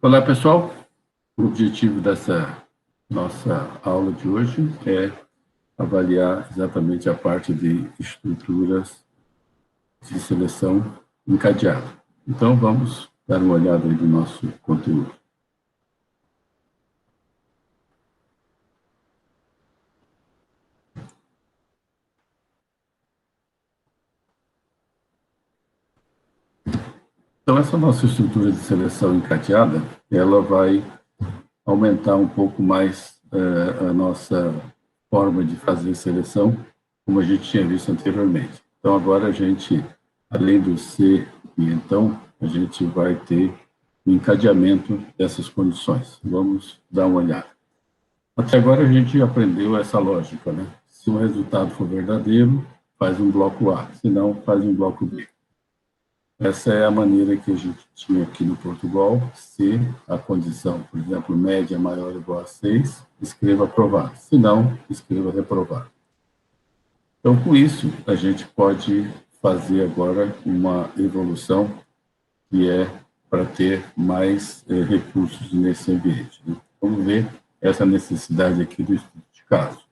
Olá, pessoal. O objetivo dessa nossa aula de hoje é avaliar exatamente a parte de estruturas de seleção encadeada. Então, vamos dar uma olhada aí no nosso conteúdo. Então, essa nossa estrutura de seleção encadeada, ela vai aumentar um pouco mais a nossa forma de fazer seleção, como a gente tinha visto anteriormente. Então, agora a gente, além do se e então, a gente vai ter o encadeamento dessas condições. Vamos dar uma olhada. Até agora a gente aprendeu essa lógica, né? Se o resultado for verdadeiro, faz um bloco A, se não, faz um bloco B. Essa é a maneira que a gente tinha aqui no Portugal. Se a condição, por exemplo, média maior ou igual a 6, escreva aprovado. Se não, escreva reprovado. Então, com isso, a gente pode fazer agora uma evolução que é para ter mais recursos nesse ambiente, né? Vamos ver essa necessidade aqui do estudo de caso.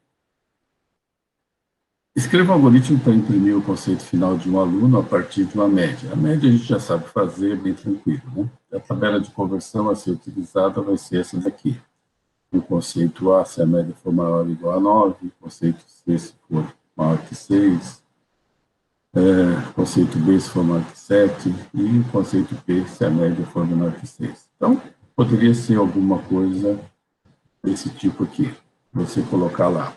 Escreva um algoritmo para imprimir o conceito final de um aluno a partir de uma média. A média a gente já sabe fazer, bem tranquilo, né? A tabela de conversão a ser utilizada vai ser essa daqui. O conceito A, se a média for maior ou igual a 9, conceito C, se for maior que 6, conceito B, se for maior que 7, e conceito P, se a média for menor que 6. Então, poderia ser alguma coisa desse tipo aqui, você colocar lá.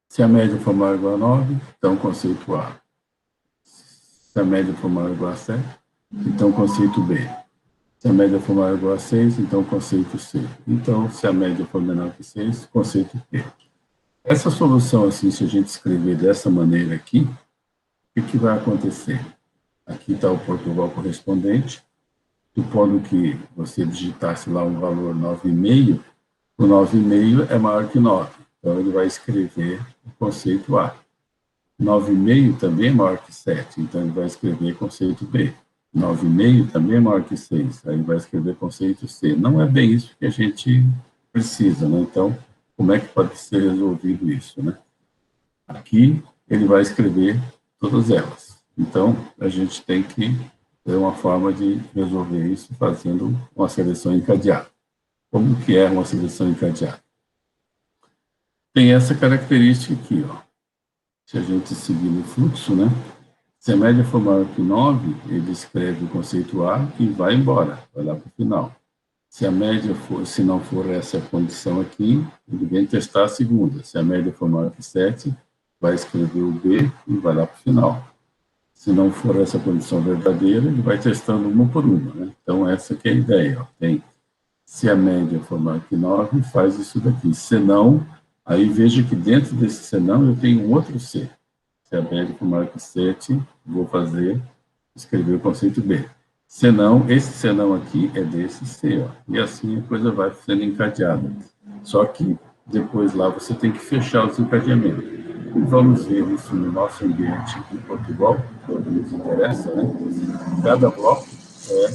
Se a média for maior ou igual a 9, então conceito A. Se a média for maior ou igual a 7, então conceito B. Se a média for maior ou igual a 6, então conceito C. Então, se a média for menor que 6, conceito P. Essa solução, assim, se a gente escrever dessa maneira aqui, o que vai acontecer? Aqui está o Portugal correspondente, supondo que você digitasse lá um valor 9,5, o 9,5 é maior que 9. Então, ele vai escrever o conceito A. 9,5 também é maior que 7, então ele vai escrever conceito B. 9,5 também é maior que 6, aí ele vai escrever conceito C. Não é bem isso que a gente precisa, né? Então, como é que pode ser resolvido isso, né? Aqui, ele vai escrever todas elas. Então, a gente tem que ter uma forma de resolver isso fazendo uma seleção encadeada. Como que é uma seleção encadeada? Tem essa característica aqui, ó. Se a gente seguir no fluxo, né? Se a média for maior que 9, ele escreve o conceito A e vai embora, vai lá para o final. Se a média for, se não for essa condição aqui, ele vem testar a segunda. Se a média for maior que 7, vai escrever o B e vai lá para o final. Se não for essa condição verdadeira, ele vai testando uma por uma, né? Então, essa que é a ideia, ó. Tem, se a média for maior que 9, faz isso daqui. Se não, aí veja que dentro desse senão eu tenho um outro C. Se a média for maior que 7, vou escrever o conceito B. Senão, esse senão aqui é desse C, ó. E assim a coisa vai sendo encadeada. Só que depois lá você tem que fechar os encadeamentos. E vamos ver isso no nosso ambiente em Portugal, que nos interessa, né? Cada bloco é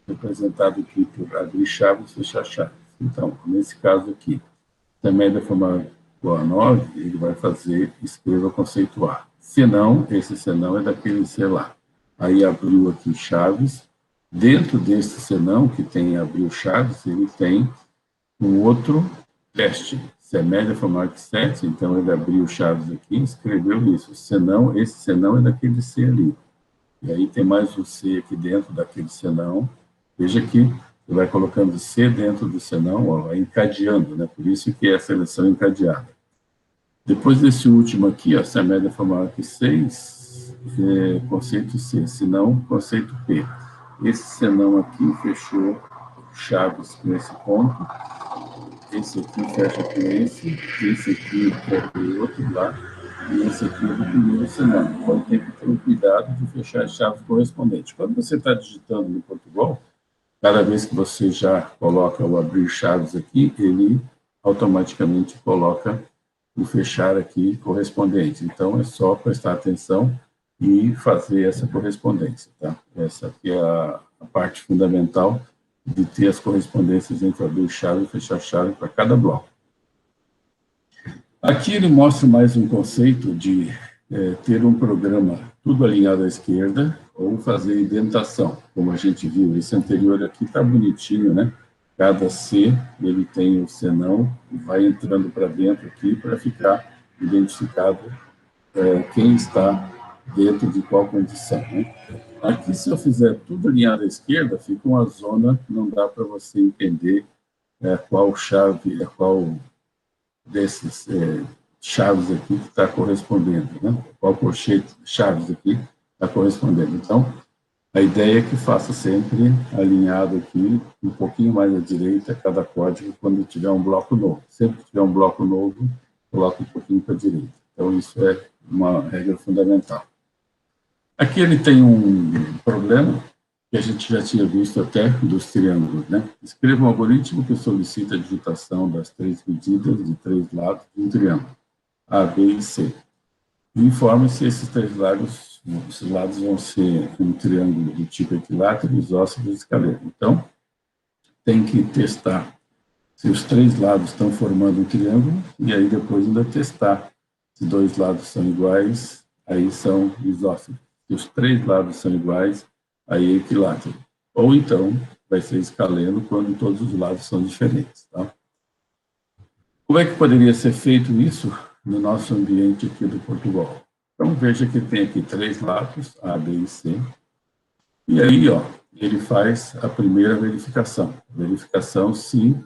representado aqui por abrir chaves e fechar chaves. Então, nesse caso aqui, se a média for maior igual a 9, ele vai fazer, escreva o conceito A. Se não, esse senão é daquele C lá. Aí abriu aqui chaves. Dentro desse senão, que tem abriu chaves, ele tem um outro teste. Se a média for maior que 7, então ele abriu chaves aqui, escreveu isso. Senão, esse senão é daquele C ali. E aí tem mais um C aqui dentro daquele senão. Veja que você vai colocando C dentro do senão, ó, vai encadeando, né? Por isso que é a seleção encadeada. Depois desse último aqui, ó, se a média for maior que 6, conceito C, se não, conceito P. Esse senão aqui fechou chaves com esse ponto, esse aqui fecha com esse aqui fecha o outro lá, e esse aqui é o primeiro senão. Então tem que ter um cuidado de fechar as chaves correspondentes. Quando você está digitando no Portugal, cada vez que você já coloca o abrir chaves aqui, ele automaticamente coloca o fechar aqui correspondente. Então, é só prestar atenção e fazer essa correspondência, tá? Essa aqui é a parte fundamental de ter as correspondências entre abrir chave e fechar chave para cada bloco. Aqui ele mostra mais um conceito de ter um programa tudo alinhado à esquerda ou fazer indentação, como a gente viu. Esse anterior aqui está bonitinho, né? Cada C, ele tem o senão e vai entrando para dentro aqui para ficar identificado quem está dentro de qual condição, né? Aqui, se eu fizer tudo alinhado à esquerda, fica uma zona, não dá para você entender qual chave, qual desses chaves aqui que está correspondendo, né? Qual colchete chaves aqui está correspondendo. Então, a ideia é que faça sempre alinhado aqui, um pouquinho mais à direita, cada código, quando tiver um bloco novo. Sempre que tiver um bloco novo, coloque um pouquinho para a direita. Então, isso é uma regra fundamental. Aqui ele tem um problema que a gente já tinha visto até dos triângulos, né? Escreva um algoritmo que solicita a digitação das 3 medidas de 3 lados de um triângulo, A, B e C. E informe se esses 3 lados vão ser um triângulo do tipo equilátero, isósceles e escaleno. Então, tem que testar se os 3 lados estão formando um triângulo, e aí depois ainda testar se 2 lados são iguais, aí são isósceles. Se os 3 lados são iguais, aí é equilátero. Ou então, vai ser escaleno quando todos os lados são diferentes. Tá? Como é que poderia ser feito isso no nosso ambiente aqui do Portugal? Então, veja que tem aqui 3 lados, A, B e C. E aí, ó, ele faz a primeira verificação. Verificação se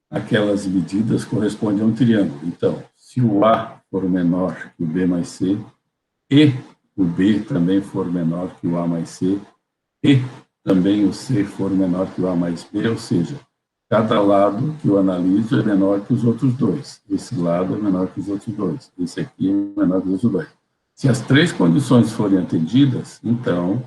aquelas medidas correspondem a um triângulo. Então, se o A for menor que o B mais C, e o B também for menor que o A mais C, e também o C for menor que o A mais B, ou seja, cada lado que eu analiso é menor que os outros dois. Esse lado é menor que os outros dois. Esse aqui é menor que os outros dois. Se as 3 condições forem atendidas, então,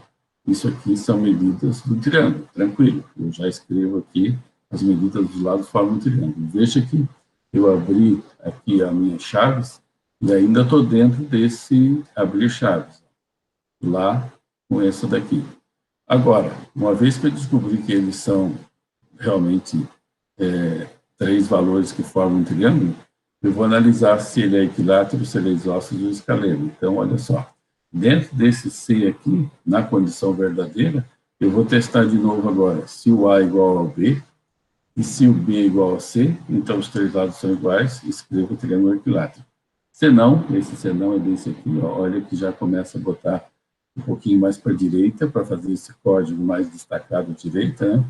isso aqui são medidas do triângulo, tranquilo. Eu já escrevo aqui, as medidas dos lados formam um triângulo. Veja que eu abri aqui as minhas chaves e ainda estou dentro desse abrir chaves, lá com essa daqui. Agora, uma vez que eu descobri que eles são realmente 3 valores que formam um triângulo, eu vou analisar se ele é equilátero, se ele é isósceles ou escaleno. Então, olha só, dentro desse C aqui, na condição verdadeira, eu vou testar de novo agora se o A é igual ao B e se o B é igual ao C, então os 3 lados são iguais, escrevo o triângulo equilátero. Senão, esse senão é desse aqui, ó, olha que já começa a botar um pouquinho mais para a direita, para fazer esse código mais destacado à direita, né?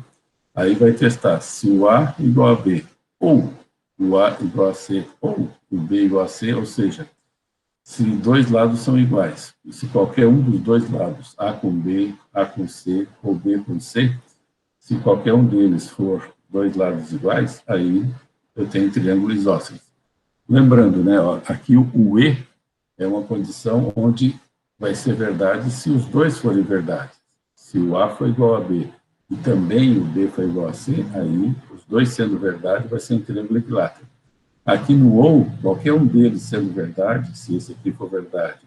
Aí vai testar se o A é igual a B, ou o A é igual a C, ou o B é igual a C, ou seja, se 2 lados são iguais, e se qualquer um dos 2 lados, A com B, A com C, ou B com C, se qualquer um deles for 2 lados iguais, aí eu tenho triângulo isósceles. Lembrando, né, ó, aqui o E é uma condição onde vai ser verdade se os 2 forem verdade. Se o A for igual a B e também o B for igual a C, aí os 2 sendo verdade vai ser um triângulo equilátero. Aqui no ou, qualquer um deles sendo verdade, se esse aqui for verdade,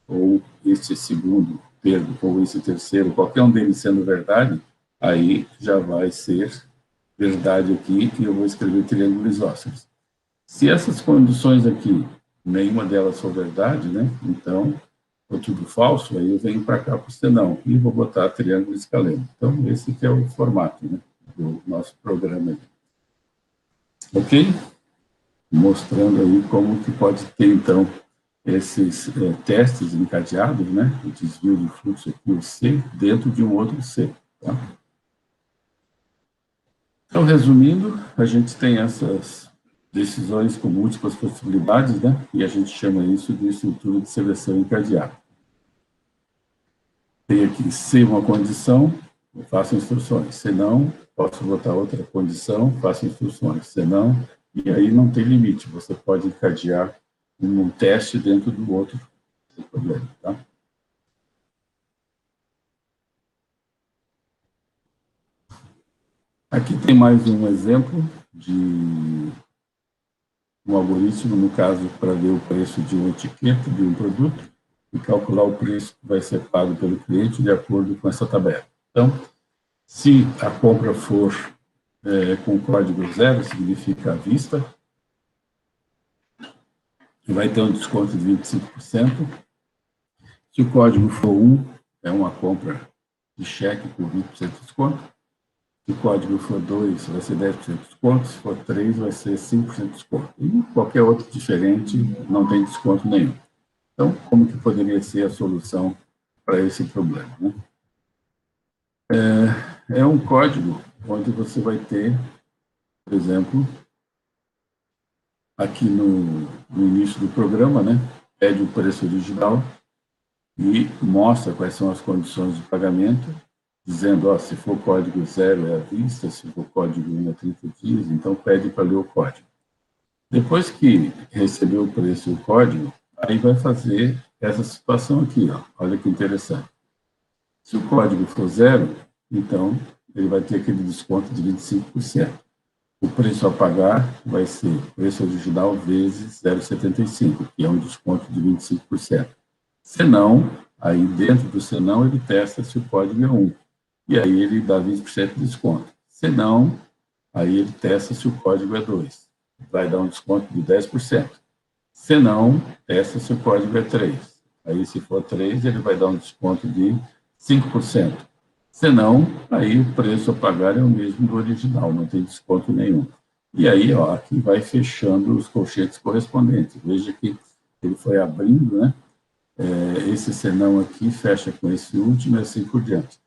ou este segundo termo, ou esse terceiro, qualquer um deles sendo verdade, aí já vai ser verdade aqui e eu vou escrever triângulo isósceles. Se essas condições aqui, nenhuma delas for verdade, né? Então, for tudo falso, aí eu venho para cá para o senão e vou botar triângulo escaleno. Então, esse que é o formato, né, do nosso programa aqui. Ok? Mostrando aí como que pode ter, então, esses testes encadeados, né, o desvio de fluxo aqui, o C, dentro de um outro C. Tá? Então, resumindo, a gente tem essas decisões com múltiplas possibilidades, né, e a gente chama isso de estrutura de seleção encadeada. Tem aqui C uma condição, eu faço instruções. Se não, posso botar outra condição, faço instruções. Se não, e aí não tem limite, você pode encadear um teste dentro do outro, não tem problema, tá? Aqui tem mais um exemplo de um algoritmo, no caso, para ver o preço de uma etiqueta de um produto e calcular o preço que vai ser pago pelo cliente de acordo com essa tabela. Então, Se a compra for com código 0, significa à vista, vai ter um desconto de 25%. Se o código for 1, é uma compra de cheque por 20% de desconto. Se o código for 2, vai ser 10% de desconto. Se for 3, vai ser 5% de desconto. E qualquer outro diferente não tem desconto nenhum. Então, como que poderia ser a solução para esse problema, né? É um código onde você vai ter, por exemplo, aqui no início do programa, né, pede o preço original e mostra quais são as condições de pagamento, dizendo, ó, se for código 0 é à vista, se for código 1 é 30 dias, então pede para ler o código. Depois que recebeu o preço e o código, aí vai fazer essa situação aqui, ó. Olha que interessante. Se o código for 0, então ele vai ter aquele desconto de 25%. O preço a pagar vai ser preço original vezes 0,75, que é um desconto de 25%. Senão, aí dentro do senão, ele testa se o código é 1. E aí ele dá 20% de desconto. Senão, aí ele testa se o código é 2. Vai dar um desconto de 10%. Senão, testa se o código é 3. Aí, se for 3, ele vai dar um desconto de 5%. Senão, aí o preço a pagar é o mesmo do original, não tem desconto nenhum. E aí, ó, aqui vai fechando os colchetes correspondentes. Veja que ele foi abrindo, né? Esse senão aqui fecha com esse último e assim por diante.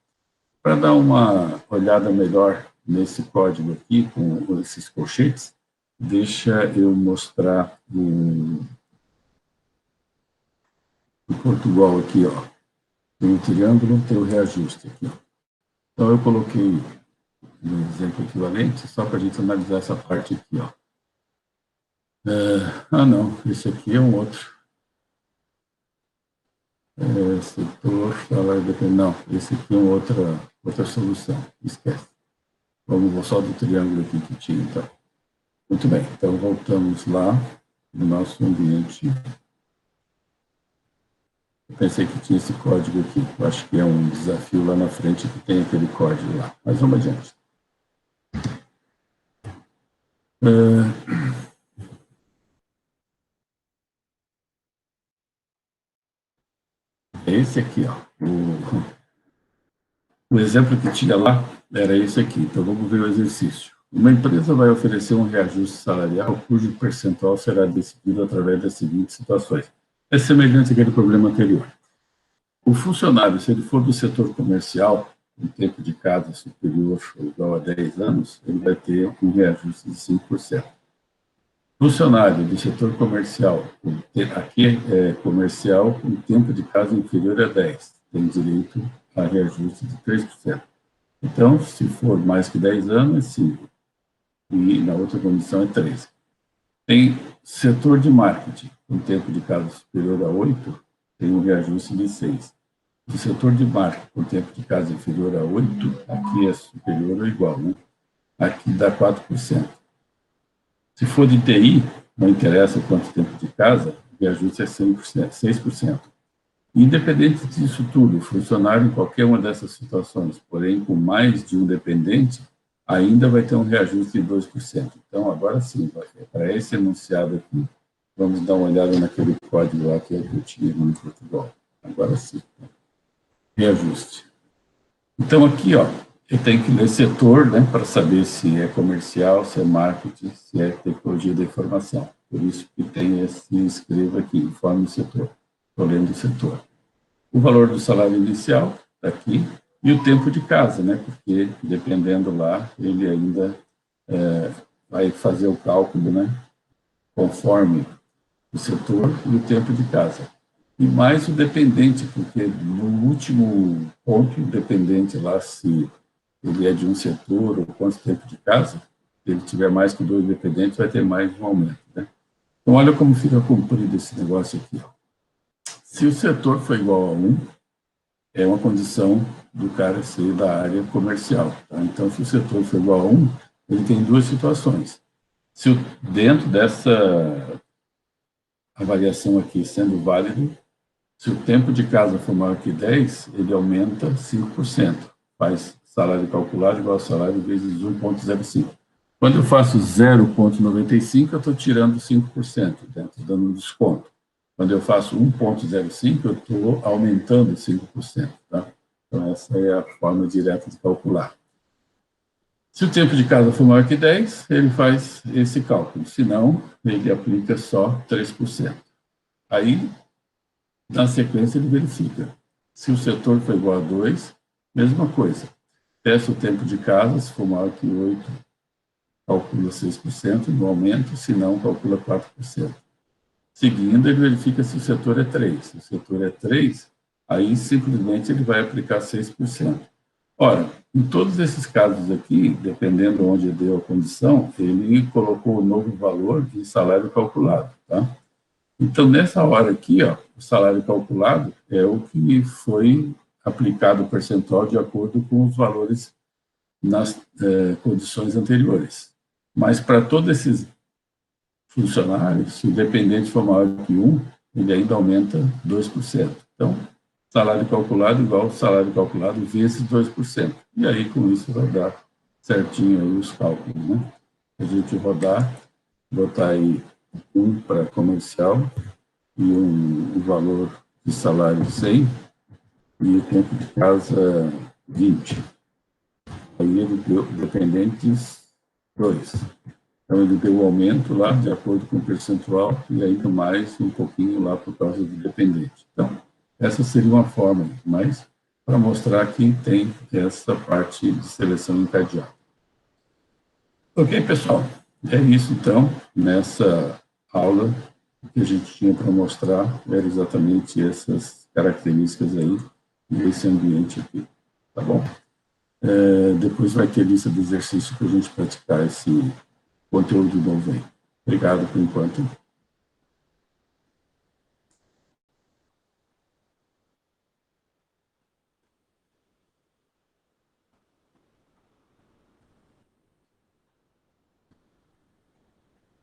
Para dar uma olhada melhor nesse código aqui, com esses colchetes, deixa eu mostrar em Portugal aqui, ó. Tem um triângulo, tem o reajuste aqui, ó. Então, eu coloquei um exemplo equivalente, só para a gente analisar essa parte aqui, ó. Não, esse aqui é um outro. Setor, salário dependente. Não, esse aqui é outra solução, esquece. Vamos só do triângulo aqui que tinha, então. Muito bem, então voltamos lá no nosso ambiente. Eu pensei que tinha esse código aqui. Eu acho que é um desafio lá na frente que tem aquele código lá. Mas vamos adiante. Esse aqui, ó. O exemplo que tinha lá era esse aqui. Então vamos ver o exercício. Uma empresa vai oferecer um reajuste salarial cujo percentual será decidido através das seguintes situações. É semelhante àquele problema anterior. O funcionário, se ele for do setor comercial, um tempo de casa superior ou igual a 10 anos, ele vai ter um reajuste de 5%. Funcionário do setor comercial, aqui é comercial, com tempo de casa inferior a 10, tem direito a reajuste de 3%. Então, se for mais que 10 anos, é 5. E na outra condição é 3. Tem setor de marketing, com tempo de casa superior a 8, tem um reajuste de 6. O setor de marketing, com tempo de casa inferior a 8, aqui é superior ou igual, né? Aqui dá 4%. Se for de TI, não interessa quanto tempo de casa, o reajuste é 100%, 6%. Independente disso tudo, funcionário em qualquer uma dessas situações, porém com mais de um dependente, ainda vai ter um reajuste de 2%. Então, agora sim, para esse enunciado aqui, vamos dar uma olhada naquele código lá que eu tinha no Portugal. Agora sim. Reajuste. Então, aqui, ó, eu tenho que ler setor, né, para saber se é comercial, se é marketing, se é tecnologia da informação. Por isso que tem esse escreva aqui, informe o setor. Estou lendo o setor. O valor do salário inicial está aqui, e o tempo de casa, né, porque dependendo lá, ele ainda vai fazer o cálculo, né, conforme o setor e o tempo de casa. E mais o dependente, porque no último ponto, o dependente lá, se ele é de um setor ou quanto tempo de casa, se ele tiver mais que 2 dependentes, vai ter mais um aumento, né? Então, olha como fica cumprido esse negócio aqui, ó. Se o setor for igual a 1, é uma condição do cara ser da área comercial, tá? Então, se o setor for igual a 1, ele tem duas situações. Se dentro dessa avaliação aqui sendo válido, se o tempo de casa for maior que 10, ele aumenta 5%, faz salário calculado igual a salário vezes 1,05. Quando eu faço 0,95, eu estou tirando 5%, dando um desconto. Quando eu faço 1,05, eu estou aumentando 5%. Tá? Então, essa é a forma direta de calcular. Se o tempo de casa for maior que 10, ele faz esse cálculo. Se não, ele aplica só 3%. Aí, na sequência, ele verifica. Se o setor for igual a 2, mesma coisa. Testa o tempo de casa, se for maior que 8, calcula 6% no aumento, se não, calcula 4%. Seguindo, ele verifica se o setor é 3. Se o setor é 3, aí simplesmente ele vai aplicar 6%. Ora, em todos esses casos aqui, dependendo de onde deu a condição, ele colocou o novo valor em salário calculado, tá? Então, nessa hora aqui, ó, o salário calculado é o que foi aplicado o percentual de acordo com os valores nas condições anteriores. Mas para todos esses funcionários, se o dependente for maior que 1, ele ainda aumenta 2%. Então, salário calculado igual salário calculado vezes 2%. E aí, com isso, vai dar certinho aí os cálculos, né? A gente rodar, botar aí 1 para comercial e um valor de salário 100 e o tempo de casa 20. Aí ele deu dependentes 2. Então, ele deu o aumento lá, de acordo com o percentual, e ainda mais um pouquinho lá por causa do dependente. Então, essa seria uma forma, mas para mostrar que tem essa parte de seleção encadeada. Ok, pessoal? É isso, então, nessa aula que a gente tinha para mostrar, era exatamente essas características aí, desse ambiente aqui, tá bom? Depois vai ter lista de exercícios para a gente praticar esse conteúdo novo aí. Obrigado por enquanto.